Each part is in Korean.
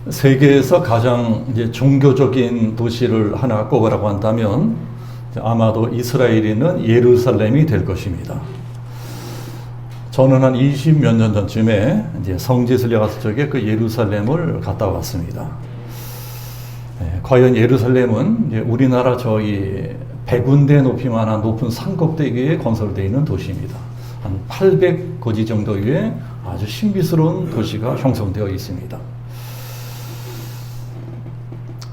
세계에서 가장 이제 종교적인 도시를 하나 꼽으라고 한다면 아마도 이스라엘에는 예루살렘이 될 것입니다. 저는 한 20몇 년 전쯤에 이제 성지순례 갔을 적에 그 예루살렘을 갔다 왔습니다. 과연 예루살렘은 이제 우리나라 저희 100군데 높이만한 높은 산꼭대기에 건설되어 있는 도시입니다. 한 800고지 정도의 아주 신비스러운 도시가 형성되어 있습니다.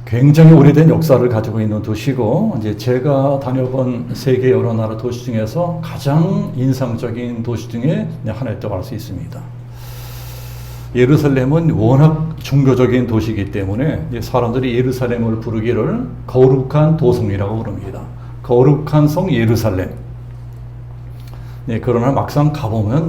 굉장히 오래된 역사를 가지고 있는 도시고, 이제 제가 다녀본 세계 여러 나라 도시 중에서 가장 인상적인 도시 중에 하나였다고 할 수 있습니다. 예루살렘은 워낙 종교적인 도시이기 때문에 사람들이 예루살렘을 부르기를 거룩한 도성이라고 부릅니다. 거룩한 성 예루살렘. 그러나 막상 가보면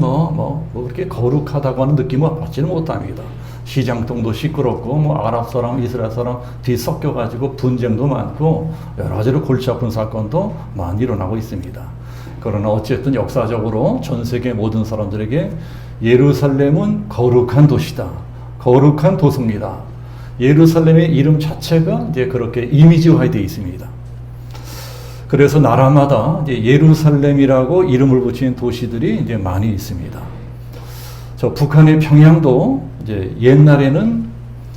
그렇게 거룩하다고 하는 느낌을 받지는 못합니다. 시장통도 시끄럽고 아랍 사람, 이스라엘 사람 뒤섞여가지고 분쟁도 많고 여러 가지로 골치 아픈 사건도 많이 일어나고 있습니다. 그러나 어쨌든 역사적으로 전 세계 모든 사람들에게 예루살렘은 거룩한 도시다, 거룩한 도성이다. 예루살렘의 이름 자체가 이제 그렇게 이미지화되어 있습니다. 그래서 나라마다 이제 예루살렘이라고 이름을 붙인 도시들이 이제 많이 있습니다. 저 북한의 평양도 이제 옛날에는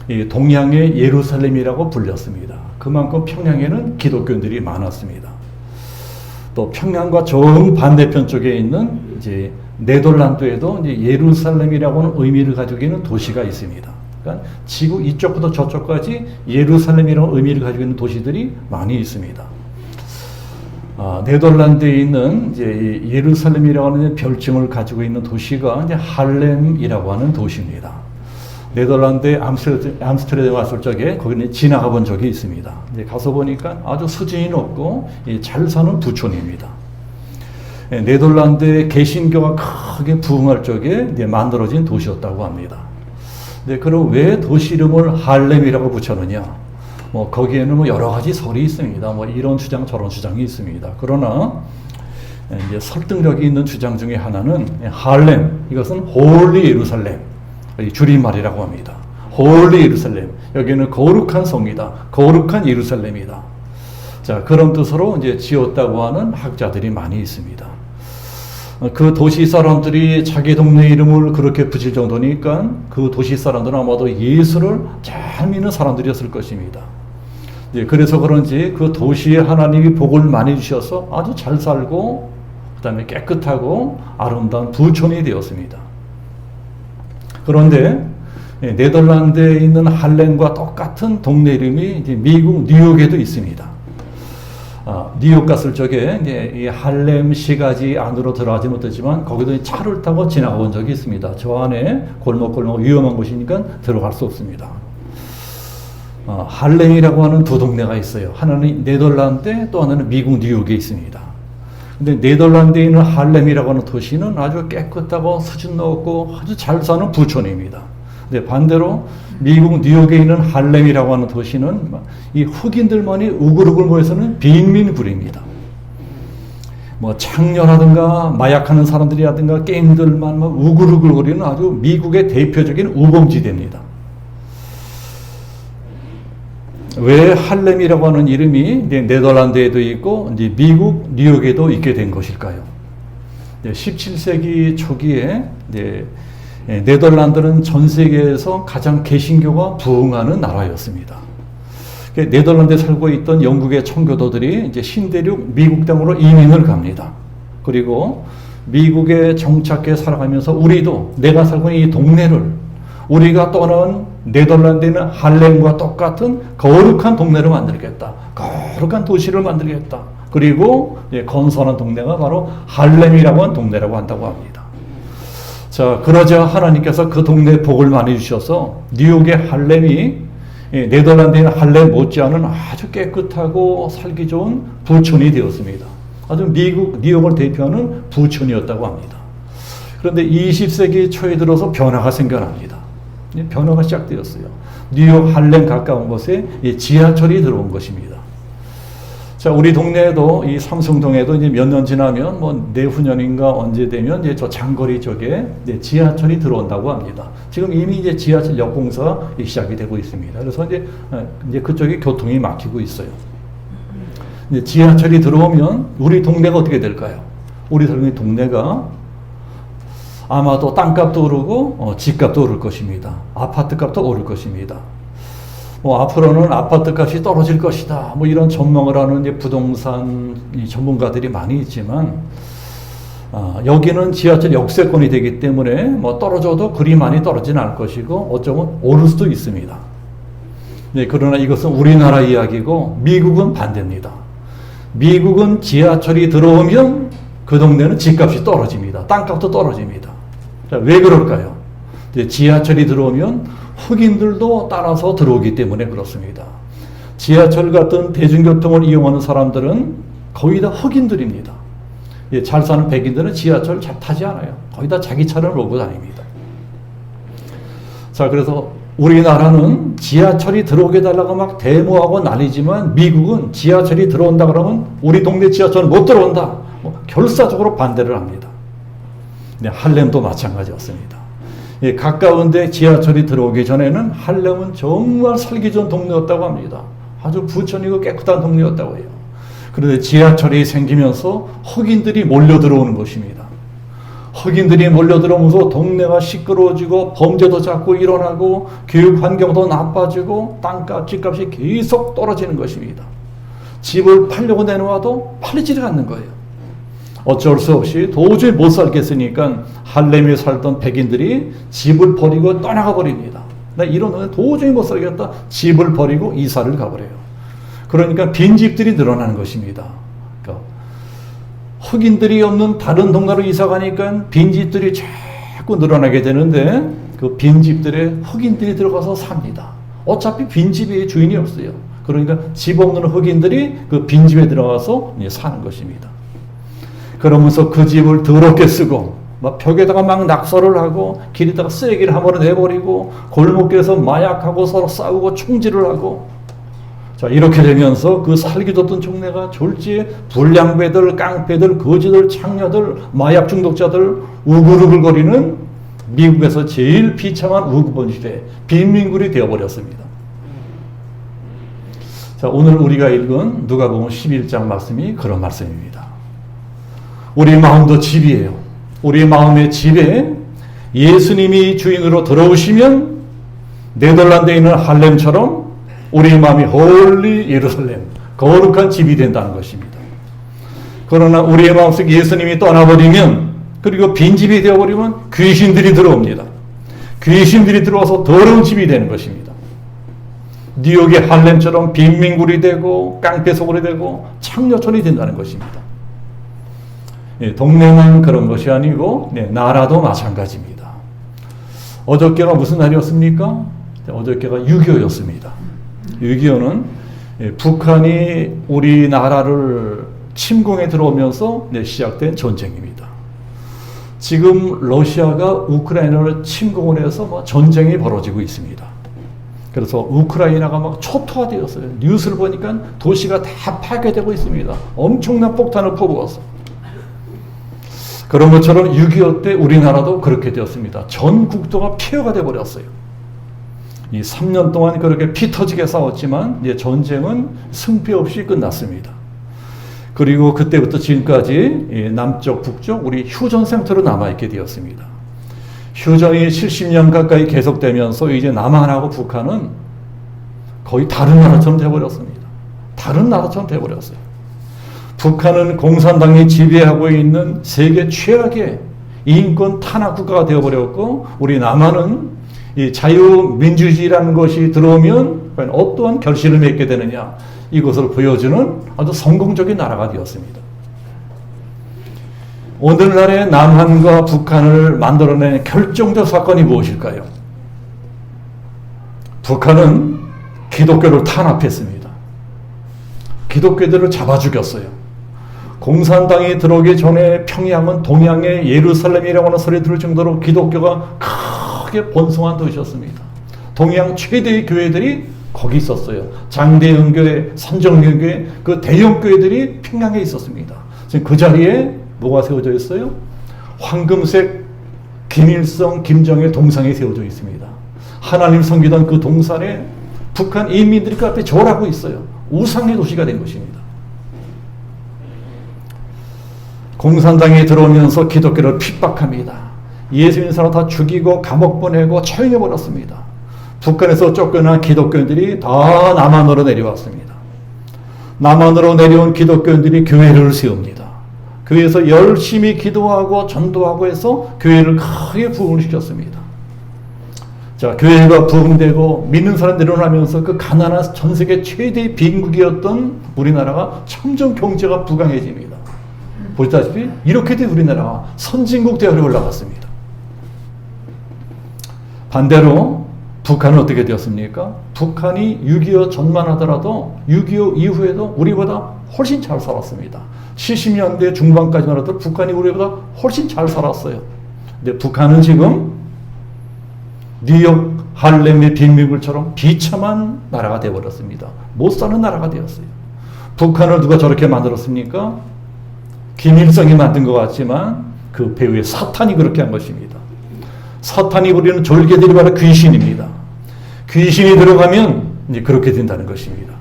이 동양의 예루살렘이라고 불렸습니다. 그만큼 평양에는 기독교인들이 많았습니다. 또 평양과 정반대편 쪽에 있는 이제 네덜란드에도 이제 예루살렘이라고 하는 의미를 가지고 있는 도시가 있습니다. 그러니까 지구 이쪽부터 저쪽까지 예루살렘이라는 의미를 가지고 있는 도시들이 많이 있습니다. 네덜란드에 있는 이제 예루살렘이라고 하는 별칭을 가지고 있는 도시가 이제 할렘이라고 하는 도시입니다. 네덜란드의 암스테르담에 왔을 적에 거기는 지나가 본 적이 있습니다. 이제 가서 보니까 아주 수준이 높고 잘 사는 부촌입니다. 네덜란드의 개신교가 크게 부흥할 적에 이제 만들어진 도시였다고 합니다. 그럼 왜 도시 이름을 할렘이라고 붙였느냐? 거기에는 여러 가지 설이 있습니다. 이런 주장 저런 주장이 있습니다. 그러나 이제 설득력이 있는 주장 중에 하나는 할렘, 이것은 홀리 예루살렘, 줄임말이라고 합니다. 홀리 예루살렘, 여기는 거룩한 성이다, 거룩한 예루살렘이다. 자, 그런 뜻으로 이제 지었다고 하는 학자들이 많이 있습니다. 그 도시 사람들이 자기 동네 이름을 그렇게 붙일 정도니까 그 도시 사람들은 아마도 예수를 잘 믿는 사람들이었을 것입니다. 그래서 그런지 그 도시에 하나님이 복을 많이 주셔서 아주 잘 살고 그 다음에 깨끗하고 아름다운 부촌이 되었습니다. 그런데 네덜란드에 있는 할렘과 똑같은 동네 이름이 이제 미국 뉴욕에도 있습니다. 뉴욕 갔을 적에 이 할렘 시가지 안으로 들어가지 못했지만 거기도 차를 타고 지나가 본 적이 있습니다. 저 안에 골목골목 위험한 곳이니까 들어갈 수 없습니다. 할렘이라고 하는 두 동네가 있어요. 하나는 네덜란드, 또 하나는 미국 뉴욕에 있습니다. 근데 네덜란드에 있는 할렘이라고 하는 도시는 아주 깨끗하고 수준 높고 아주 잘 사는 부촌입니다. 근데 반대로 미국 뉴욕에 있는 할렘이라고 하는 도시는 이 흑인들만이 우글우글 모여서는 빈민굴입니다. 창녀라든가 마약하는 사람들이라든가 게임들만 우글우글거리는 아주 미국의 대표적인 우범지대입니다. 왜 할렘이라고 하는 이름이 네덜란드에도 있고 이제 미국 뉴욕에도 있게 된 것일까요? 17세기 초기에 네덜란드는 전 세계에서 가장 개신교가 부흥하는 나라였습니다. 네덜란드에 살고 있던 영국의 청교도들이 이제 신대륙 미국 땅으로 이민을 갑니다. 그리고 미국에 정착해 살아가면서 우리도 내가 살고 있는 이 동네를 우리가 떠난 네덜란드에는 할렘과 똑같은 거룩한 동네를 만들겠다. 거룩한 도시를 만들겠다. 그리고 건설한 동네가 바로 할렘이라고 하는 동네라고 한다고 합니다. 자, 그러자 하나님께서 그 동네에 복을 많이 주셔서 뉴욕의 할렘이 네덜란드의 할렘 못지않은 아주 깨끗하고 살기 좋은 부촌이 되었습니다. 아주 미국 뉴욕을 대표하는 부촌이었다고 합니다. 그런데 20세기 초에 들어서 변화가 생겨납니다. 변화가 시작되었어요. 뉴욕 할렘 가까운 곳에 지하철이 들어온 것입니다. 자, 우리 동네에도 이 삼성동에도 이제 몇 년 지나면 뭐 내후년인가 언제 되면 이제 저 장거리 쪽에 이제 지하철이 들어온다고 합니다. 지금 이미 이제 지하철역 공사가 시작이 되고 있습니다. 그래서 이제 그쪽에 교통이 막히고 있어요. 이제 지하철이 들어오면 우리 동네가 어떻게 될까요? 우리 동네가 아마도 땅값도 오르고 집값도 오를 것입니다. 아파트 값도 오를 것입니다. 앞으로는 아파트 값이 떨어질 것이다. 뭐 이런 전망을 하는 이제 부동산 전문가들이 많이 있지만, 여기는 지하철 역세권이 되기 때문에 뭐 떨어져도 그리 많이 떨어지는 않을 것이고, 어쩌면 오를 수도 있습니다. 네, 그러나 이것은 우리나라 이야기고, 미국은 반대입니다. 미국은 지하철이 들어오면 그 동네는 집값이 떨어집니다. 땅값도 떨어집니다. 자, 왜 그럴까요? 지하철이 들어오면 흑인들도 따라서 들어오기 때문에 그렇습니다. 지하철 같은 대중교통을 이용하는 사람들은 거의 다 흑인들입니다. 잘 사는 백인들은 지하철 잘 타지 않아요. 거의 다 자기 차를 몰고 다닙니다. 자, 그래서 우리나라는 지하철이 들어오게 달라고 막 데모하고 난리지만, 미국은 지하철이 들어온다 그러면 우리 동네 지하철은 못 들어온다. 결사적으로 반대를 합니다. 네, 할렘도 마찬가지였습니다. 가까운데 지하철이 들어오기 전에는 할렘은 정말 살기 좋은 동네였다고 합니다. 아주 부천이고 깨끗한 동네였다고 해요. 그런데 지하철이 생기면서 흑인들이 몰려 들어오는 것입니다. 흑인들이 몰려 들어오면서 동네가 시끄러워지고 범죄도 자꾸 일어나고 교육 환경도 나빠지고 땅값, 집값이 계속 떨어지는 것입니다. 집을 팔려고 내놓아도 팔리지를 않는 거예요. 어쩔 수 없이 도저히 못 살겠으니까 할렘에 살던 백인들이 집을 버리고 떠나가 버립니다. 나 이러면 도저히 못 살겠다. 집을 버리고 이사를 가버려요. 그러니까 빈집들이 늘어나는 것입니다. 그러니까 흑인들이 없는 다른 동네로 이사 가니까 빈집들이 자꾸 늘어나게 되는데, 그 빈집들에 흑인들이 들어가서 삽니다. 어차피 빈집에 주인이 없어요. 그러니까 집 없는 흑인들이 그 빈집에 들어가서 사는 것입니다. 그러면서 그 집을 더럽게 쓰고, 막 벽에다가 막 낙서를 하고, 길에다가 쓰레기를 한 번에 내버리고, 골목길에서 마약하고 서로 싸우고 총질을 하고, 자, 이렇게 되면서 그 살기 좋던 동네가 졸지에 불량배들, 깡패들, 거지들, 창녀들, 마약 중독자들 우글우글거리는 미국에서 제일 비참한 우구번 시대, 빈민굴이 되어버렸습니다. 자, 오늘 우리가 읽은 누가복음 11장 말씀이 그런 말씀입니다. 우리 마음도 집이에요. 우리 마음의 집에 예수님이 주인으로 들어오시면 네덜란드에 있는 할렘처럼 우리 마음이 홀리 예루살렘, 거룩한 집이 된다는 것입니다. 그러나 우리의 마음속에 예수님이 떠나버리면, 그리고 빈집이 되어버리면 귀신들이 들어옵니다. 귀신들이 들어와서 더러운 집이 되는 것입니다. 뉴욕의 할렘처럼 빈민굴이 되고 깡패 소굴이 되고 창녀촌이 된다는 것입니다. 동네만 그런 것이 아니고 나라도 마찬가지입니다. 어저께가 무슨 날이었습니까? 어저께가 6.25였습니다. 6.25는 북한이 우리나라를 침공해 들어오면서 시작된 전쟁입니다. 지금 러시아가 우크라이나를 침공을 해서 전쟁이 벌어지고 있습니다. 그래서 우크라이나가 막 초토화되었어요. 뉴스를 보니까 도시가 다 파괴되고 있습니다. 엄청난 폭탄을 퍼부어서. 그런 것처럼 6.25 때 우리나라도 그렇게 되었습니다. 전 국토가 폐허가 되어버렸어요. 이 3년 동안 그렇게 피 터지게 싸웠지만 이제 전쟁은 승패 없이 끝났습니다. 그리고 그때부터 지금까지 남쪽, 북쪽 우리 휴전 상태로 남아있게 되었습니다. 휴전이 70년 가까이 계속되면서 이제 남한하고 북한은 거의 다른 나라처럼 되어버렸습니다. 다른 나라처럼 되어버렸어요. 북한은 공산당이 지배하고 있는 세계 최악의 인권 탄압 국가가 되어버렸고, 우리 남한은 이 자유민주주의라는 것이 들어오면 어떠한 결실을 맺게 되느냐, 이것을 보여주는 아주 성공적인 나라가 되었습니다. 오늘날의 남한과 북한을 만들어낸 결정적 사건이 무엇일까요? 북한은 기독교를 탄압했습니다. 기독교들을 잡아 죽였어요. 공산당이 들어오기 전에 평양은 동양의 예루살렘이라고 하는 소리 들을 정도로 기독교가 크게 번성한 도시였습니다. 동양 최대의 교회들이 거기 있었어요. 장대영교회, 산정교회, 그 대형 교회들이 평양에 있었습니다. 지금 그 자리에 뭐가 세워져 있어요? 황금색 김일성, 김정일 동상이 세워져 있습니다. 하나님 섬기던 그 동산에 북한 인민들이 그 앞에 절하고 있어요. 우상의 도시가 된 것입니다. 공산당에 들어오면서 기독교를 핍박합니다. 예수 믿는 사람 다 죽이고 감옥 보내고 처형해버렸습니다. 북한에서 쫓겨난 기독교인들이 다 남한으로 내려왔습니다. 남한으로 내려온 기독교인들이 교회를 세웁니다. 교회에서 열심히 기도하고 전도하고 해서 교회를 크게 부흥시켰습니다. 자, 교회가 부흥되고 믿는 사람 늘어나면서 그 가난한 전 세계 최대의 빈국이었던 우리나라가 점점 경제가 부강해집니다. 보시다시피 이렇게 된 우리나라가 선진국 대열에 올라갔습니다. 반대로 북한은 어떻게 되었습니까? 북한이 6.25 전만 하더라도 6.25 이후에도 우리보다 훨씬 잘 살았습니다. 70년대 중반까지만 하더라도 북한이 우리보다 훨씬 잘 살았어요. 근데 북한은 지금 뉴욕, 할렘의 빈민국처럼 비참한 나라가 되어버렸습니다. 못 사는 나라가 되었어요. 북한을 누가 저렇게 만들었습니까? 김일성이 만든 것 같지만 그 배후에 사탄이 그렇게 한 것입니다. 사탄이 부리는 졸개들이 바로 귀신입니다. 귀신이 들어가면 이제 그렇게 된다는 것입니다.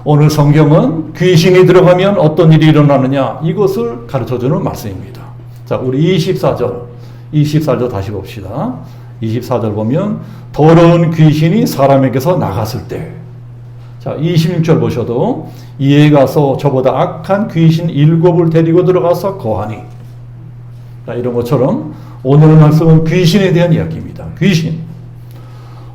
오늘 성경은 귀신이 들어가면 어떤 일이 일어나느냐 이것을 가르쳐주는 말씀입니다. 자, 우리 24절 다시 봅시다. 24절 보면 더러운 귀신이 사람에게서 나갔을 때, 자 26절 보셔도 이에 가서 저보다 악한 귀신 7을 데리고 들어가서 거하니, 자, 이런 것처럼 오늘 말씀은 귀신에 대한 이야기입니다. 귀신.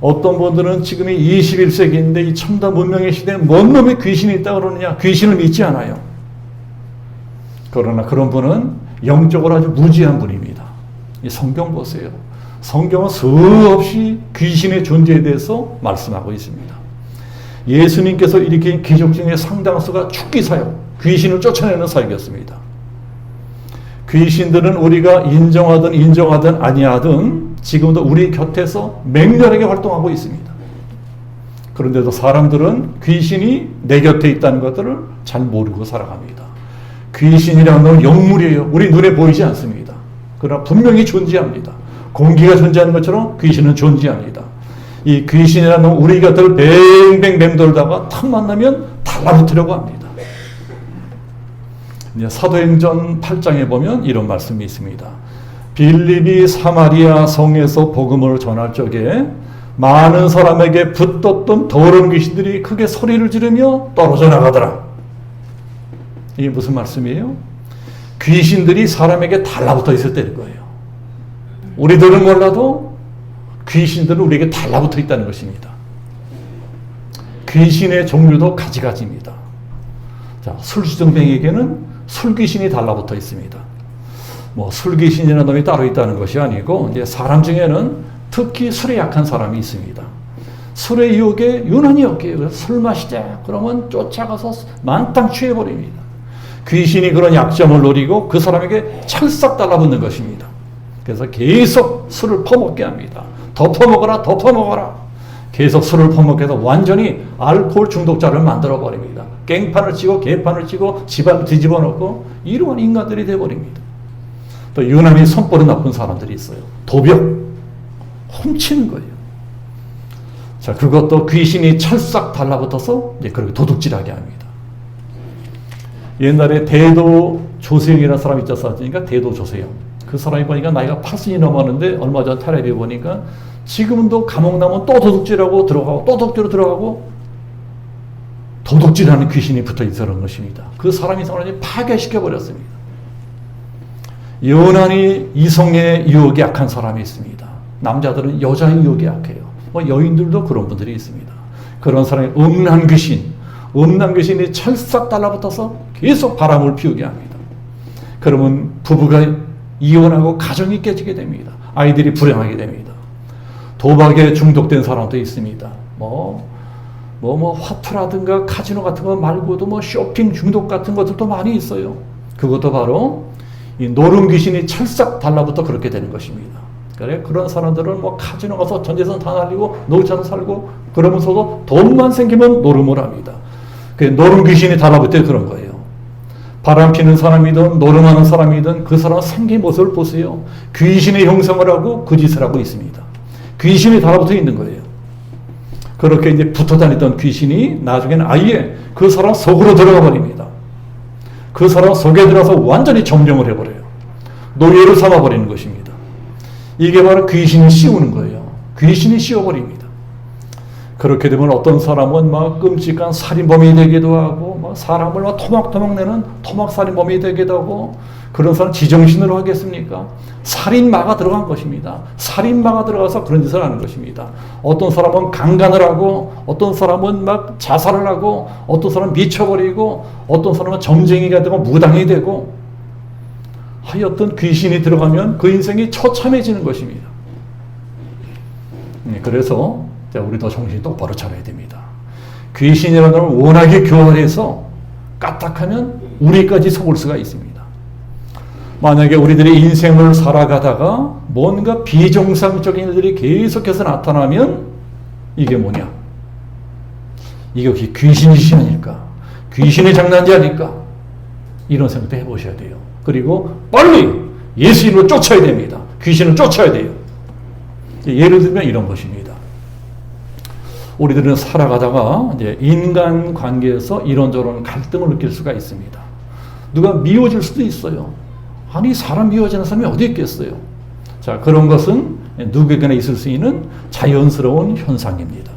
어떤 분들은 지금이 21세기인데 이 첨단 문명의 시대에 뭔 놈의 귀신이 있다 그러느냐, 귀신을 믿지 않아요. 그러나 그런 분은 영적으로 아주 무지한 분입니다. 이 성경 보세요. 성경은 수없이 귀신의 존재에 대해서 말씀하고 있습니다. 예수님께서 일으킨 기적 중에 상당수가 죽기 사역, 귀신을 쫓아내는 사역이었습니다. 귀신들은 우리가 인정하든 아니하든 지금도 우리 곁에서 맹렬하게 활동하고 있습니다. 그런데도 사람들은 귀신이 내 곁에 있다는 것들을 잘 모르고 살아갑니다. 귀신이라는 건 영물이에요. 우리 눈에 보이지 않습니다. 그러나 분명히 존재합니다. 공기가 존재하는 것처럼 귀신은 존재합니다. 이 귀신이라는 건 우리 곁을 뱅뱅 맴돌다가 탁 만나면 달라붙으려고 합니다. 사도행전 8장에 보면 이런 말씀이 있습니다. 빌립이 사마리아 성에서 복음을 전할 적에 많은 사람에게 붙었던 더러운 귀신들이 크게 소리를 지르며 떨어져 나가더라. 이게 무슨 말씀이에요? 귀신들이 사람에게 달라붙어 있을 때인 거예요. 우리들은 몰라도 귀신들은 우리에게 달라붙어 있다는 것입니다. 귀신의 종류도 가지가지입니다. 자, 술주정뱅이에게는 술귀신이 달라붙어 있습니다. 뭐 술귀신이라는 놈이 따로 있다는 것이 아니고 이제 사람 중에는 특히 술에 약한 사람이 있습니다. 술의 유혹에 유난히 약해요. 술 마시자 그러면 쫓아가서 만땅 취해버립니다. 귀신이 그런 약점을 노리고 그 사람에게 찰싹 달라붙는 것입니다. 그래서 계속 술을 퍼먹게 합니다. 더 퍼먹어라, 더 퍼먹어라. 계속 술을 퍼먹게 해서 완전히 알코올 중독자를 만들어버립니다. 깽판을 치고 개판을 치고 집안을 뒤집어 놓고 이러한 인간들이 돼버립니다. 또 유난히 손버릇 나쁜 사람들이 있어요. 도벽, 훔치는 거예요. 자, 그것도 귀신이 찰싹 달라붙어서 이제 그렇게 도둑질하게 합니다. 옛날에 대도 조세영이라는 사람이 있었으니까 대도 조세영. 그 사람이 보니까 나이가 80이 넘었는데 얼마 전 텔레비에 보니까 지금도 감옥 나면 또 도둑질하고 들어가고 또 도둑질로 들어가고 도둑질하는 귀신이 붙어 있었던 것입니다. 그 사람이 사람을 파괴시켜버렸습니다. 유난히 이성의 유혹이 약한 사람이 있습니다. 남자들은 여자의 유혹이 약해요. 여인들도 그런 분들이 있습니다. 그런 사람이 음란 귀신이 찰싹 달라붙어서 계속 바람을 피우게 합니다. 그러면 부부가 이혼하고 가정이 깨지게 됩니다. 아이들이 불행하게 됩니다. 도박에 중독된 사람도 있습니다. 화투라든가 카지노 같은 거 말고도 쇼핑 중독 같은 것들도 많이 있어요. 그것도 바로 이 노름 귀신이 찰싹 달라붙어 그렇게 되는 것입니다. 그래, 그런 사람들은 뭐 카지노 가서 전 재산 다 날리고 노처럼 살고 그러면서도 돈만 생기면 노름을 합니다. 그 노름 귀신이 달라붙어 그런 거예요. 바람 피는 사람이든 노름하는 사람이든 그 사람 생긴 모습을 보세요. 귀신의 형상을 하고 그 짓을 하고 있습니다. 귀신이 달라붙어 있는 거예요. 그렇게 이제 붙어 다니던 귀신이 나중에는 아예 그 사람 속으로 들어가 버립니다. 그 사람 속에 들어가서 완전히 점령을 해버려요. 노예로 삼아버리는 것입니다. 이게 바로 귀신이 씌우는 거예요. 귀신이 씌워버립니다. 그렇게 되면 어떤 사람은 막 끔찍한 살인범이 되기도 하고, 막 사람을 막 토막토막 내는 토막살인범이 되기도 하고, 그런 사람 지정신으로 하겠습니까? 살인마가 들어간 것입니다. 살인마가 들어가서 그런 짓을 하는 것입니다. 어떤 사람은 강간을 하고, 어떤 사람은 막 자살을 하고, 어떤 사람은 미쳐버리고, 어떤 사람은 점쟁이가 되고 무당이 되고, 하여튼 귀신이 들어가면 그 인생이 처참해지는 것입니다. 그래서 우리 더 정신 똑바로 차려야 됩니다. 귀신이라는 걸 워낙에 교활해서 까딱하면 우리까지 속을 수가 있습니다. 만약에 우리들이 인생을 살아가다가 뭔가 비정상적인 일들이 계속해서 나타나면 이게 뭐냐? 이게 혹시 귀신의 짓이 아닐까? 귀신의 장난이 아닐까? 이런 생각도 해보셔야 돼요. 그리고 빨리 예수 이름으로 쫓아야 됩니다. 귀신을 쫓아야 돼요. 예를 들면 이런 것입니다. 우리들은 살아가다가 이제 인간 관계에서 이런저런 갈등을 느낄 수가 있습니다. 누가 미워질 수도 있어요. 아니, 사람 미워지는 사람이 어디 있겠어요? 자, 그런 것은 누구에게나 있을 수 있는 자연스러운 현상입니다.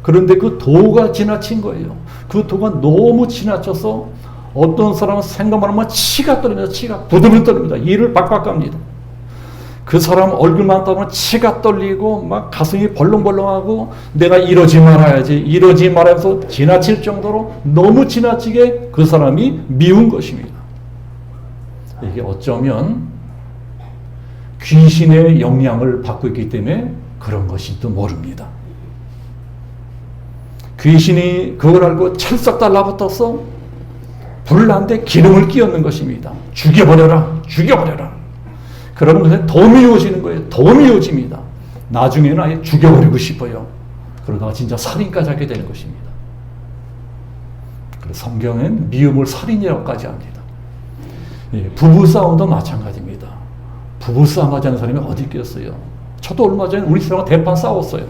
그런데 그 도가 지나친 거예요. 그 도가 너무 지나쳐서 어떤 사람은 생각만 하면 치가 떨립니다. 치가 부들부들 떨립니다. 이를 박박 갑니다. 그 사람 얼굴만 떠면 치가 떨리고 막 가슴이 벌렁벌렁하고 내가 이러지 말아야지 이러지 말아서 지나칠 정도로 너무 지나치게 그 사람이 미운 것입니다. 이게 어쩌면 귀신의 영향을 받고 있기 때문에 그런 것인지도 모릅니다. 귀신이 그걸 알고 찰싹 달라붙어서 불을 난데 기름을 끼얹는 것입니다. 죽여버려라, 죽여버려라. 그러면 더 미워지는 거예요. 더 미워집니다. 나중에는 아예 죽여버리고 싶어요. 그러다가 진짜 살인까지 하게 되는 것입니다. 그래서 성경은 미움을 살인이라고까지 합니다. 예, 부부싸움도 마찬가지입니다. 부부싸움 하지 않는 사람이 어디 있겠어요? 저도 얼마 전에 우리 사람과 대판 싸웠어요.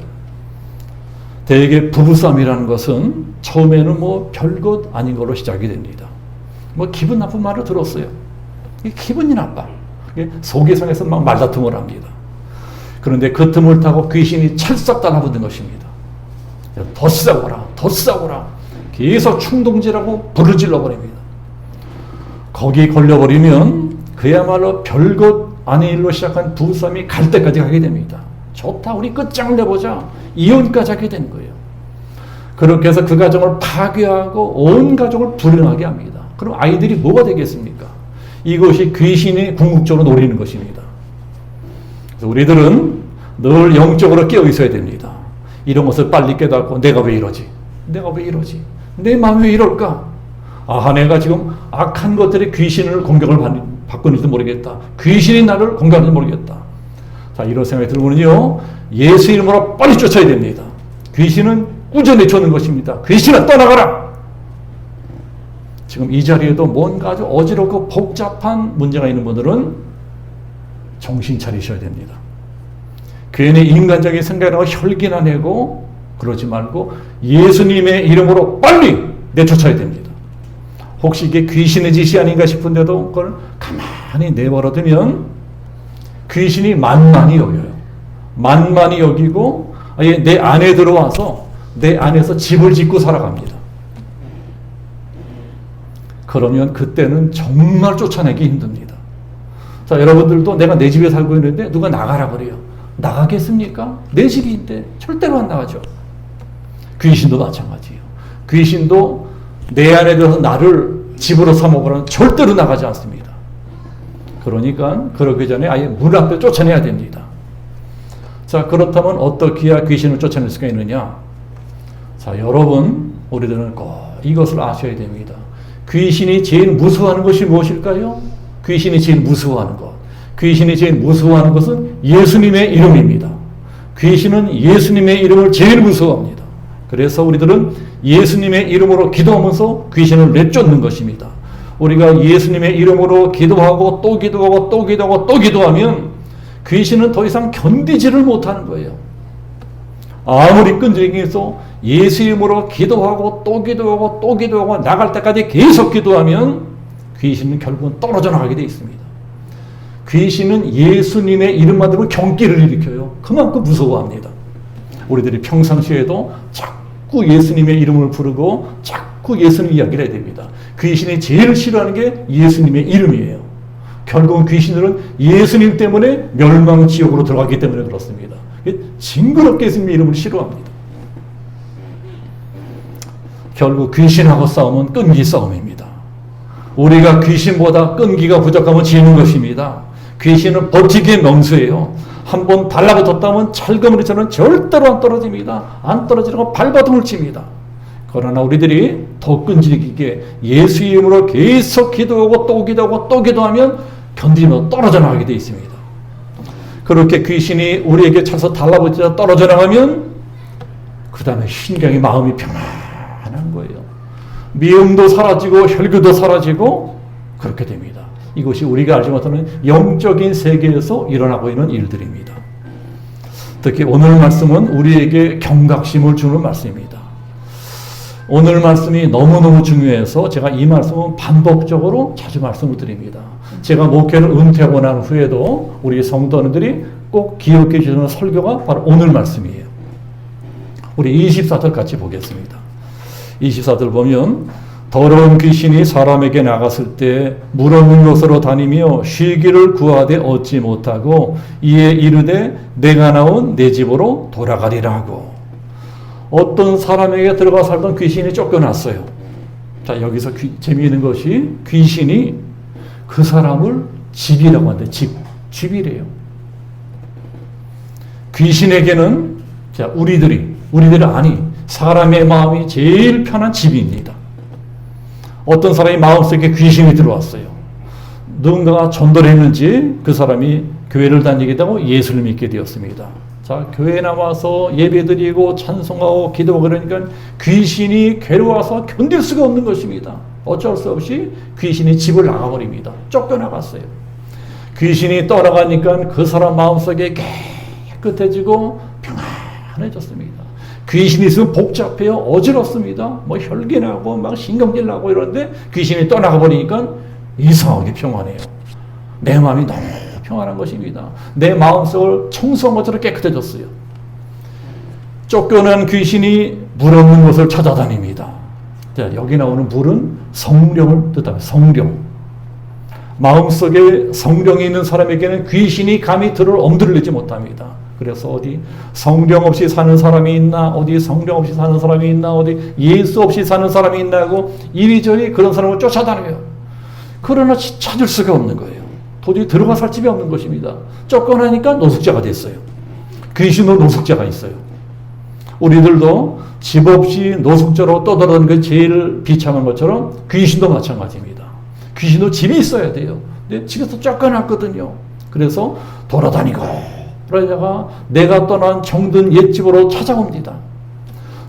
대개 부부싸움이라는 것은 처음에는 뭐 별것 아닌 걸로 시작이 됩니다. 뭐 기분 나쁜 말을 들었어요. 기분이 나빠. 속이상에서 막 말다툼을 합니다. 그런데 그 틈을 타고 귀신이 찰싹 달라붙는 것입니다. 더 싸워라, 더 싸워라. 계속 충동질하고 불을 질러버립니다. 거기에 걸려버리면 그야말로 별것 아닌 일로 시작한 부부싸움이 갈 때까지 가게 됩니다. 좋다, 우리 끝장을 내보자. 이혼까지 하게 되는 거예요. 그렇게 해서 그 가정을 파괴하고 온 가족을 불행하게 합니다. 그럼 아이들이 뭐가 되겠습니까? 이것이 귀신이 궁극적으로 노리는 것입니다. 그래서 우리들은 늘 영적으로 깨어 있어야 됩니다. 이런 것을 빨리 깨닫고 내가 왜 이러지? 내가 왜 이러지? 내 마음이 왜 이럴까? 아, 내가 지금 악한 것들이 귀신을 공격을 받고 있는지도 모르겠다. 귀신이 나를 공격하는지 모르겠다. 자, 이런 생각이 들면요, 예수 이름으로 빨리 쫓아야 됩니다. 귀신은 꾸준히 쫓는 것입니다. 귀신아, 떠나가라! 지금 이 자리에도 뭔가 아주 어지럽고 복잡한 문제가 있는 분들은 정신 차리셔야 됩니다. 괜히 인간적인 생각이라고 혈기나 내고 그러지 말고 예수님의 이름으로 빨리 내쫓아야 됩니다. 혹시 이게 귀신의 짓이 아닌가 싶은데도 그걸 가만히 내버려두면 귀신이 만만히 여겨요. 만만히 여기고 아예 내 안에 들어와서 내 안에서 집을 짓고 살아갑니다. 그러면 그때는 정말 쫓아내기 힘듭니다. 자, 여러분들도 내가 내 집에 살고 있는데 누가 나가라 그래요. 나가겠습니까? 내 집인데 절대로 안 나가죠. 귀신도 마찬가지예요. 귀신도 내 안에 들어서 나를 집으로 삼아보라는 절대로 나가지 않습니다. 그러니까 그러기 전에 아예 문 앞에 쫓아내야 됩니다. 자, 그렇다면 어떻게 해야 귀신을 쫓아낼 수가 있느냐? 자, 여러분, 우리들은 꼭 이것을 아셔야 됩니다. 귀신이 제일 무서워하는 것이 무엇일까요? 귀신이 제일 무서워하는 것. 귀신이 제일 무서워하는 것은 예수님의 이름입니다. 귀신은 예수님의 이름을 제일 무서워합니다. 그래서 우리들은 예수님의 이름으로 기도하면서 귀신을 내쫓는 것입니다. 우리가 예수님의 이름으로 기도하고 또 기도하고 또 기도하고 또 기도하면 귀신은 더 이상 견디지를 못하는 거예요. 아무리 끈질기서 예수 이름으로 기도하고 또 기도하고 또 기도하고 나갈 때까지 계속 기도하면 귀신은 결국은 떨어져 나가게 되어 있습니다. 귀신은 예수님의 이름만 들으면 경기를 일으켜요. 그만큼 무서워합니다. 우리들이 평상시에도 자꾸 예수님의 이름을 부르고 자꾸 예수님 이야기를 해야 됩니다. 귀신이 제일 싫어하는 게 예수님의 이름이에요. 결국은 귀신들은 예수님 때문에 멸망지옥으로 들어가기 때문에 그렇습니다. 징그럽게 예수님의 이름을 싫어합니다. 결국 귀신하고 싸움은 끈기 싸움입니다. 우리가 귀신보다 끈기가 부족하면 지는 것입니다. 귀신은 버티기의 명수예요. 한번 달라붙었다면 찰거머리처럼 절대로 안 떨어집니다. 안 떨어지려고 발버둥을 칩니다. 그러나 우리들이 더 끈질기게 예수 이름으로 계속 기도하고 또 기도하고 또 기도하면 견디며 떨어져 나가게 되어 있습니다. 그렇게 귀신이 우리에게 차서 달라붙자 떨어져 나가면 그 다음에 신경이 마음이 평안한 거예요. 미움도 사라지고 혈기도 사라지고 그렇게 됩니다. 이것이 우리가 알지 못하는 영적인 세계에서 일어나고 있는 일들입니다. 특히 오늘 말씀은 우리에게 경각심을 주는 말씀입니다. 오늘 말씀이 너무너무 중요해서 제가 이 말씀은 반복적으로 자주 말씀을 드립니다. 제가 목회를 은퇴하고 난 후에도 우리 성도님들이 꼭 기억해 주시는 설교가 바로 오늘 말씀이에요. 우리 24절 같이 보겠습니다. 24절 보면 더러운 귀신이 사람에게 나갔을 때 물 없는 곳으로 다니며 쉬기를 구하되 얻지 못하고 이에 이르되 내가 나온 내 집으로 돌아가리라 하고. 어떤 사람에게 들어가 살던 귀신이 쫓겨났어요. 자, 여기서 재미있는 것이 귀신이 그 사람을 집이라고 하는데 집이래요. 귀신에게는 자, 우리들이 아니 사람의 마음이 제일 편한 집입니다. 어떤 사람이 마음속에 귀신이 들어왔어요. 누군가가 전도를 했는지 그 사람이 교회를 다니게 되고 예수를 믿게 되었습니다. 자, 교회에 나와서 예배드리고 찬송하고 기도하고 그러니까 귀신이 괴로워서 견딜 수가 없는 것입니다. 어쩔 수 없이 귀신이 집을 나가버립니다. 쫓겨나갔어요. 귀신이 떠나가니까 그 사람 마음속에 깨끗해지고 평안해졌습니다. 귀신이 있으면 복잡해요. 어지럽습니다. 뭐 혈기나고 막 신경질 나고 이러는데 귀신이 떠나가 버리니까 이상하게 평안해요. 내 마음이 너무 평안한 것입니다. 내 마음속을 청소한 것처럼 깨끗해졌어요. 쫓겨난 귀신이 물 없는 곳을 찾아다닙니다. 자, 여기 나오는 물은 성령을 뜻합니다. 성령. 마음속에 성령이 있는 사람에게는 귀신이 감히 들을 엄두를 내지 못합니다. 그래서 어디 성령 없이 사는 사람이 있나, 어디 성령 없이 사는 사람이 있나, 어디 예수 없이 사는 사람이 있나 하고 이리저리 그런 사람을 쫓아다녀요. 그러나 찾을 수가 없는 거예요. 도저히 들어가 살 집이 없는 것입니다. 쫓겨나니까 노숙자가 됐어요. 귀신도 노숙자가 있어요. 우리들도 집 없이 노숙자로 떠돌아다니는 게 제일 비참한 것처럼 귀신도 마찬가지입니다. 귀신도 집이 있어야 돼요. 근데 집에서 쫓겨났거든요. 그래서 돌아다니고 그러다가 내가 떠난 정든 옛집으로 찾아옵니다.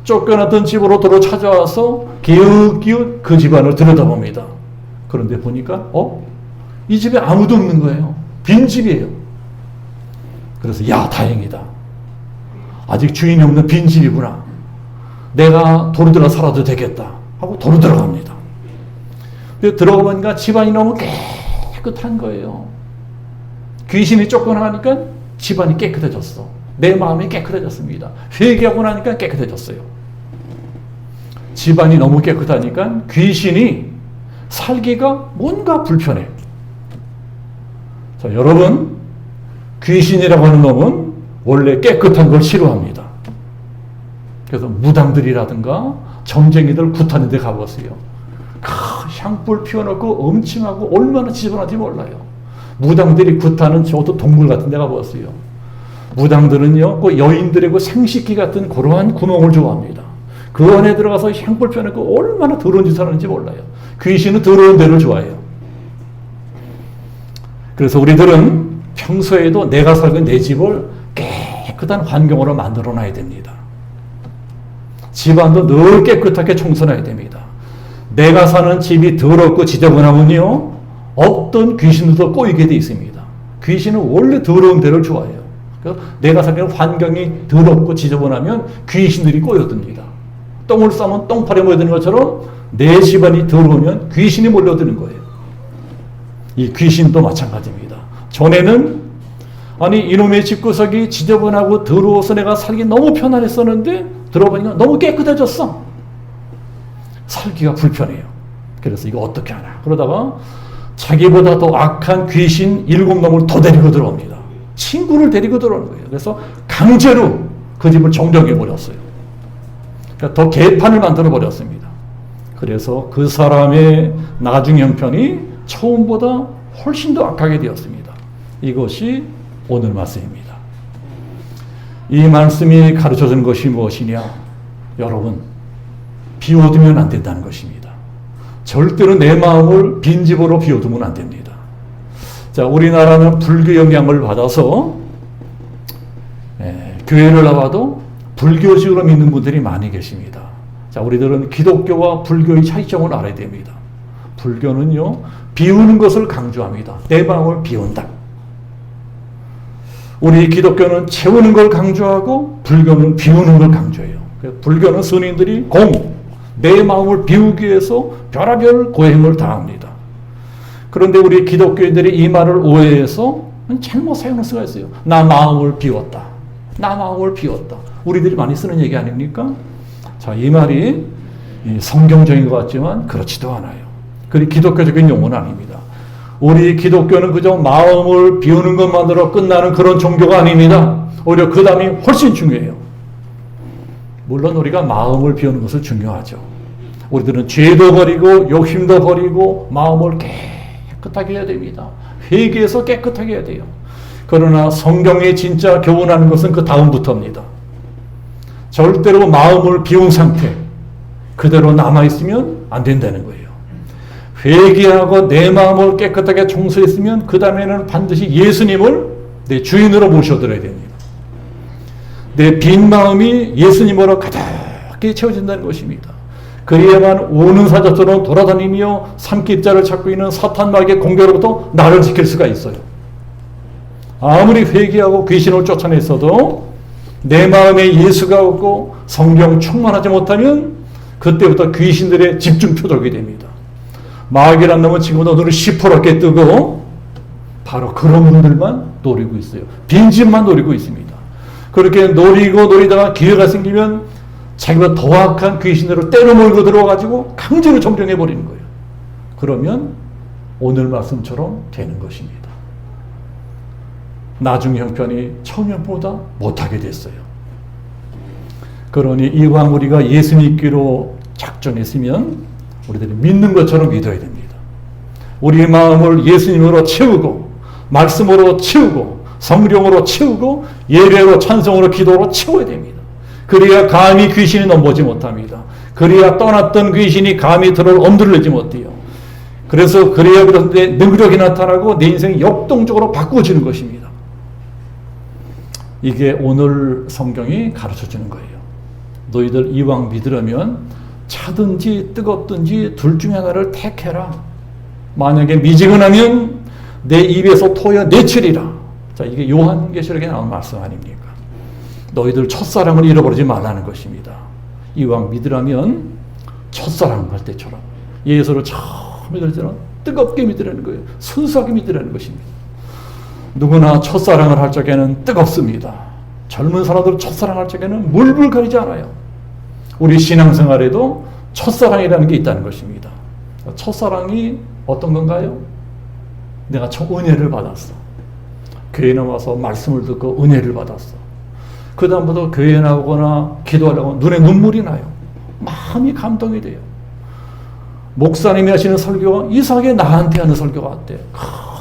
쫓겨났던 집으로 들어 찾아와서 기웃기웃 그 집안을 들여다봅니다. 그런데 보니까 이 집에 아무도 없는 거예요. 빈집이에요. 그래서 야, 다행이다. 아직 주인이 없는 빈집이구나. 내가 도로 들어가 살아도 되겠다 하고 도로 들어갑니다. 근데 들어가 보니까 집안이 너무 깨끗한 거예요. 귀신이 쫓겨나니까 집안이 깨끗해졌어. 내 마음이 깨끗해졌습니다. 회개하고 나니까 깨끗해졌어요. 집안이 너무 깨끗하니까 귀신이 살기가 뭔가 불편해. 자, 여러분, 귀신이라고 하는 놈은 원래 깨끗한 걸 싫어합니다. 그래서 무당들이라든가 점쟁이들 굿하는 데 가보세요. 향불 피워놓고 엄청하고 얼마나 지저분한지 몰라요. 무당들이 굿하는 저도 동굴 같은 데 가보세요. 무당들은요, 그 여인들의 생식기 같은 그러한 구멍을 좋아합니다. 그 안에 들어가서 향불 피워놓고 얼마나 더러운 짓을 하는지 몰라요. 귀신은 더러운 데를 좋아해요. 그래서 우리들은 평소에도 내가 살고 있는 내 집을 깨끗한 환경으로 만들어 놔야 됩니다. 집안도 늘 깨끗하게 청소해야 됩니다. 내가 사는 집이 더럽고 지저분하면요, 어떤 귀신들도 꼬이게 돼 있습니다. 귀신은 원래 더러운 데를 좋아해요. 그래서 내가 사는 환경이 더럽고 지저분하면 귀신들이 꼬여듭니다. 똥을 싸면 똥파리 모여드는 것처럼 내 집안이 더러우면 귀신이 몰려드는 거예요. 이 귀신도 마찬가지입니다. 전에는 아니 이놈의 집구석이 지저분하고 더러워서 내가 살기 너무 편안했었는데 들어보니까 너무 깨끗해졌어. 살기가 불편해요. 그래서 이거 어떻게 하나. 그러다가 자기보다 더 악한 귀신 7놈을 더 데리고 들어옵니다. 친구를 데리고 들어오는 거예요. 그래서 강제로 그 집을 정정해 버렸어요. 그러니까 더 개판을 만들어 버렸습니다. 그래서 그 사람의 나중 형편이 처음보다 훨씬 더 악하게 되었습니다. 이것이 오늘 말씀입니다. 이 말씀이 가르쳐주는 것이 무엇이냐? 여러분, 비워두면 안 된다는 것입니다. 절대로 내 마음을 빈집으로 비워두면 안 됩니다. 자, 우리나라는 불교 영향을 받아서 교회를 나와도 불교식으로 믿는 분들이 많이 계십니다. 자, 우리들은 기독교와 불교의 차이점을 알아야 됩니다. 불교는요, 비우는 것을 강조합니다. 내 마음을 비운다. 우리 기독교는 채우는 걸 강조하고 불교는 비우는 걸 강조해요. 불교는 스님들이 내 마음을 비우기 위해서 별의별 고행을 다합니다. 그런데 우리 기독교인들이 이 말을 오해해서 잘못 사용할 수가 있어요. 나 마음을 비웠다. 나 마음을 비웠다. 우리들이 많이 쓰는 얘기 아닙니까? 자, 이 말이 성경적인 것 같지만 그렇지도 않아요. 그리 기독교적인 용어는 아닙니다. 우리 기독교는 그저 마음을 비우는 것만으로 끝나는 그런 종교가 아닙니다. 오히려 그 다음이 훨씬 중요해요. 물론 우리가 마음을 비우는 것은 중요하죠. 우리들은 죄도 버리고 욕심도 버리고 마음을 깨끗하게 해야 됩니다. 회개해서 깨끗하게 해야 돼요. 그러나 성경에 진짜 교훈하는 것은 그 다음부터입니다. 절대로 마음을 비운 상태 그대로 남아있으면 안 된다는 거예요. 회개하고 내 마음을 깨끗하게 청소했으면 그 다음에는 반드시 예수님을 내 주인으로 모셔드려야 됩니다. 내 빈 마음이 예수님으로 가득히 채워진다는 것입니다. 그래야만 오는 사자처럼 돌아다니며 삼킬자를 찾고 있는 사탄 마귀의 공격으로부터 나를 지킬 수가 있어요. 아무리 회개하고 귀신을 쫓아냈어도 내 마음에 예수가 없고 성령 충만하지 못하면 그때부터 귀신들의 집중 표적이 됩니다. 마귀란 놈은 지금도 눈을 시퍼렇게 뜨고 바로 그런 분들만 노리고 있어요. 빈집만 노리고 있습니다. 그렇게 노리다가 기회가 생기면 자기보다 더 악한 귀신으로 때려 몰고 들어와가지고 강제로 점령해버리는 거예요. 그러면 오늘 말씀처럼 되는 것입니다. 나중 형편이 처음 형편보다 못하게 됐어요. 그러니 이왕 우리가 예수 믿기로 작정했으면 우리들이 믿는 것처럼 믿어야 됩니다. 우리 마음을 예수님으로 채우고 말씀으로 채우고 성령으로 채우고 예배로 찬송으로 기도로 채워야 됩니다. 그래야 감히 귀신이 넘보지 못합니다. 그래야 떠났던 귀신이 감히 들어올 엄두를 내지 못해요. 그래야 그런데 능력이 나타나고 내 인생이 역동적으로 바꾸어지는 것입니다. 이게 오늘 성경이 가르쳐주는 거예요. 너희들 이왕 믿으려면 차든지 뜨겁든지 둘 중에 하나를 택해라. 만약에 미지근하면 내 입에서 토해 내치리라. 자, 이게 요한계시록에 나온 말씀 아닙니까? 너희들 첫사랑을 잃어버리지 말라는 것입니다. 이왕 믿으라면 첫사랑 할 때처럼 예수를 처음 믿을 때는 뜨겁게 믿으라는 거예요. 순수하게 믿으라는 것입니다. 누구나 첫사랑을 할 적에는 뜨겁습니다. 젊은 사람들 첫사랑 할 적에는 물불 가리지 않아요. 우리 신앙생활에도 첫사랑이라는 게 있다는 것입니다. 첫사랑이 어떤 건가요? 내가 은혜를 받았어. 교회 나와서 말씀을 듣고 은혜를 받았어. 그 다음부터 교회 나오거나 기도하려고 눈에 눈물이 나요. 마음이 감동이 돼요. 목사님이 하시는 설교가 이상하게 나한테 하는 설교 같아.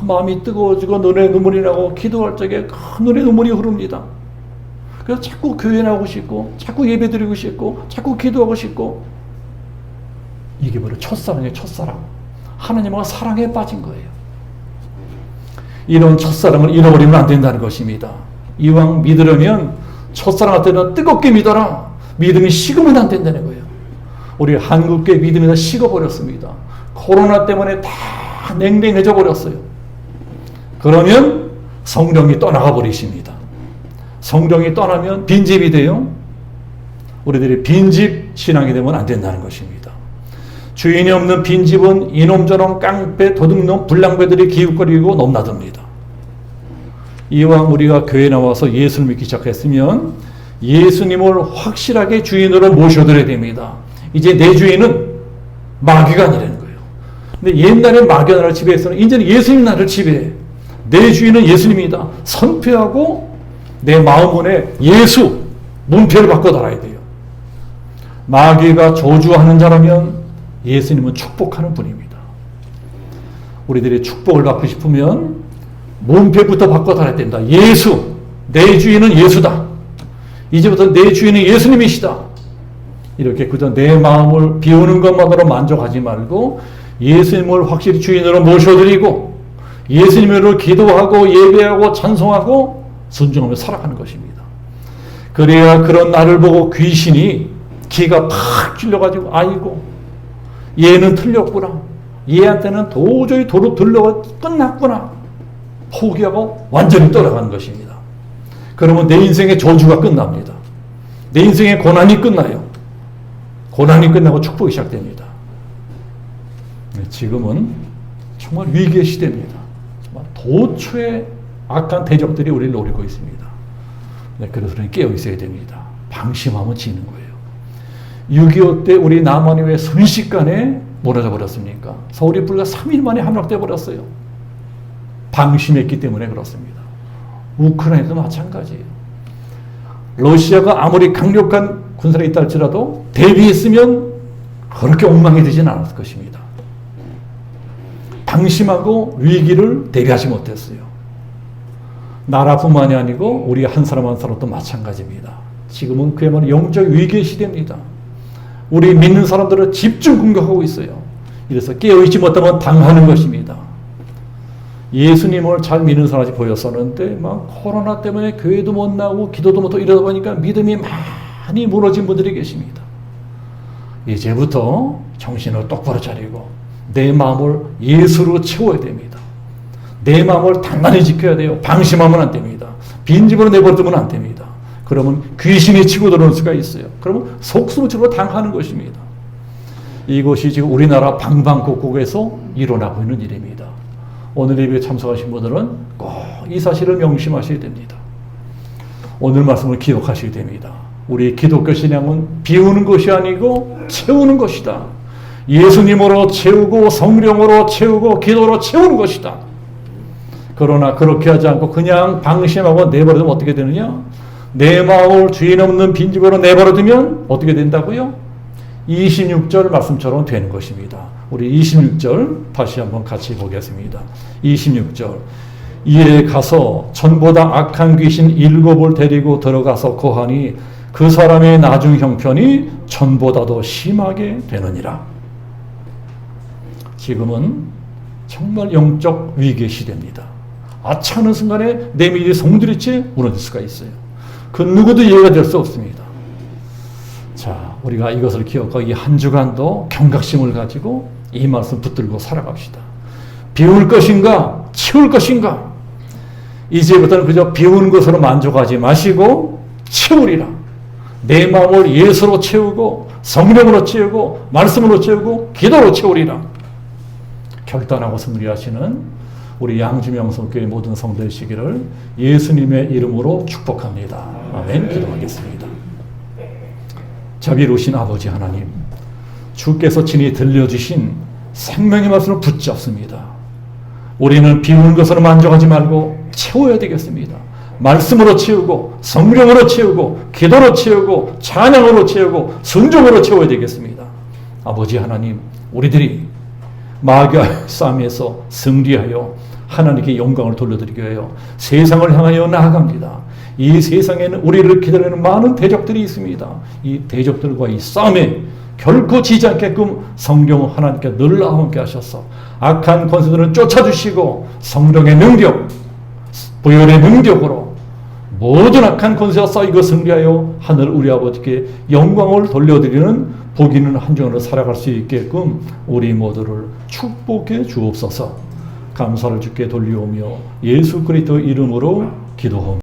마음이 뜨거워지고 눈에 눈물이 나고 기도할 적에 눈에 눈물이 흐릅니다. 그래서 자꾸 교회 나오고 싶고 자꾸 예배 드리고 싶고 자꾸 기도하고 싶고 이게 바로 첫사랑이에요. 첫사랑. 하나님과 사랑에 빠진 거예요. 이런 첫사랑을 잃어버리면 안 된다는 것입니다. 이왕 믿으려면 첫사랑한테는 뜨겁게 믿어라. 믿음이 식으면 안 된다는 거예요. 우리 한국교회 믿음이 다 식어버렸습니다. 코로나 때문에 다 냉랭해져 버렸어요. 그러면 성령이 떠나가 버리십니다. 성령이 떠나면 빈집이 돼요. 우리들이 빈집 신앙이 되면 안 된다는 것입니다. 주인이 없는 빈집은 이놈저놈 깡패 도둑놈 불량배들이 기웃거리고 넘나듭니다. 이왕 우리가 교회에 나와서 예수를 믿기 시작했으면 예수님을 확실하게 주인으로 모셔드려야 됩니다. 이제 내 주인은 마귀가 아니라는 거예요. 근데 옛날에 마귀가 나를 지배했으나 이제는 예수님 나를 지배해. 내 주인은 예수님이다. 선포하고 내 마음문에 예수 문패를 바꿔 달아야 돼요. 마귀가 저주하는 자라면 예수님은 축복하는 분입니다. 우리들이 축복을 받고 싶으면 문패부터 바꿔 달아야 된다. 예수, 내 주인은 예수다. 이제부터 내 주인은 예수님이시다. 이렇게 그저 내 마음을 비우는 것만으로 만족하지 말고 예수님을 확실히 주인으로 모셔드리고 예수님으로 기도하고 예배하고 찬송하고 순종하며 살아가는 것입니다. 그래야 그런 나를 보고 귀신이 기가 팍 찔려가지고 아이고 얘는 틀렸구나. 얘한테는 도저히 도로 들러가 끝났구나. 포기하고 완전히 떠나가는 것입니다. 그러면 내 인생의 저주가 끝납니다. 내 인생의 고난이 끝나요. 고난이 끝나고 축복이 시작됩니다. 지금은 정말 위기의 시대입니다. 정말 도처의 악한 대적들이 우리를 노리고 있습니다. 그래서 깨어 있어야 됩니다. 방심하면 지는 거예요. 6.25 때 우리 남한이 왜 순식간에 무너져 버렸습니까? 서울이 불과 3일 만에 함락돼 버렸어요. 방심했기 때문에 그렇습니다. 우크라이나도 마찬가지예요. 러시아가 아무리 강력한 군사력이 있다 할지라도 대비했으면 그렇게 엉망이 되지는 않았을 것입니다. 방심하고 위기를 대비하지 못했어요. 나라뿐만이 아니고 우리 한 사람 한 사람도 마찬가지입니다. 지금은 그야말로 영적 위기의 시대입니다. 우리 믿는 사람들은 집중 공격하고 있어요. 이래서 깨어있지 못하면 당하는 것입니다. 예수님을 잘 믿는 사람이 보였었는데 막 코로나 때문에 교회도 못 나오고 기도도 못 하고 이러다 보니까 믿음이 많이 무너진 분들이 계십니다. 이제부터 정신을 똑바로 차리고 내 마음을 예수로 채워야 됩니다. 내 마음을 단단히 지켜야 돼요. 방심하면 안 됩니다. 빈집으로 내버려두면 안 됩니다. 그러면 귀신이 치고 들어올 수가 있어요. 그러면 속수무책으로 당하는 것입니다. 이것이 지금 우리나라 방방곡곡에서 일어나고 있는 일입니다. 오늘 예배에 참석하신 분들은 꼭 이 사실을 명심하셔야 됩니다. 오늘 말씀을 기억하셔야 됩니다. 우리 기독교 신앙은 비우는 것이 아니고 채우는 것이다. 예수님으로 채우고 성령으로 채우고 기도로 채우는 것이다. 그러나 그렇게 하지 않고 그냥 방심하고 내버려두면 어떻게 되느냐? 내 마음을 주인 없는 빈집으로 내버려두면 어떻게 된다고요? 26절 말씀처럼 되는 것입니다. 우리 26절 다시 한번 같이 보겠습니다. 26절 이에 가서 전보다 악한 귀신 7을 데리고 들어가서 고하니 그 사람의 나중 형편이 전보다도 심하게 되느니라. 지금은 정말 영적 위기의 시대입니다. 아차하는 순간에 내 믿음이 송두리째 무너질 수가 있어요. 그 누구도 이해가 될 수 없습니다. 자, 우리가 이것을 기억하고 이 한 주간도 경각심을 가지고 이 말씀 붙들고 살아갑시다. 비울 것인가 채울 것인가? 이제부터는 그저 비우는 것으로 만족하지 마시고 채우리라. 내 마음을 예수로 채우고 성령으로 채우고 말씀으로 채우고 기도로 채우리라. 결단하고 승리하시는 우리 양주명성교회 모든 성도의 시기를 예수님의 이름으로 축복합니다. 아멘. 기도하겠습니다. 자비로우신 아버지 하나님, 주께서 친히 들려주신 생명의 말씀을 붙잡습니다. 우리는 비우는 것으로 만족하지 말고 채워야 되겠습니다. 말씀으로 채우고 성령으로 채우고 기도로 채우고 찬양으로 채우고 순종으로 채워야 되겠습니다. 아버지 하나님, 우리들이 마귀와의 싸움에서 승리하여 하나님께 영광을 돌려드리게 하여 세상을 향하여 나아갑니다. 이 세상에는 우리를 기다리는 많은 대적들이 있습니다. 이 대적들과 이 싸움에 결코 지지 않게끔 성령 하나님께 늘 함께 하셔서 악한 권세들을 쫓아주시고 성령의 능력, 보혈의 능력으로 모든 악한 권세와 싸이고 승리하여 하늘 우리 아버지께 영광을 돌려드리는 복 있는 한 주간을 살아갈 수 있게끔 우리 모두를 축복해 주옵소서. 감사를 주께 돌리오며 예수 그리스도 이름으로 기도합니다.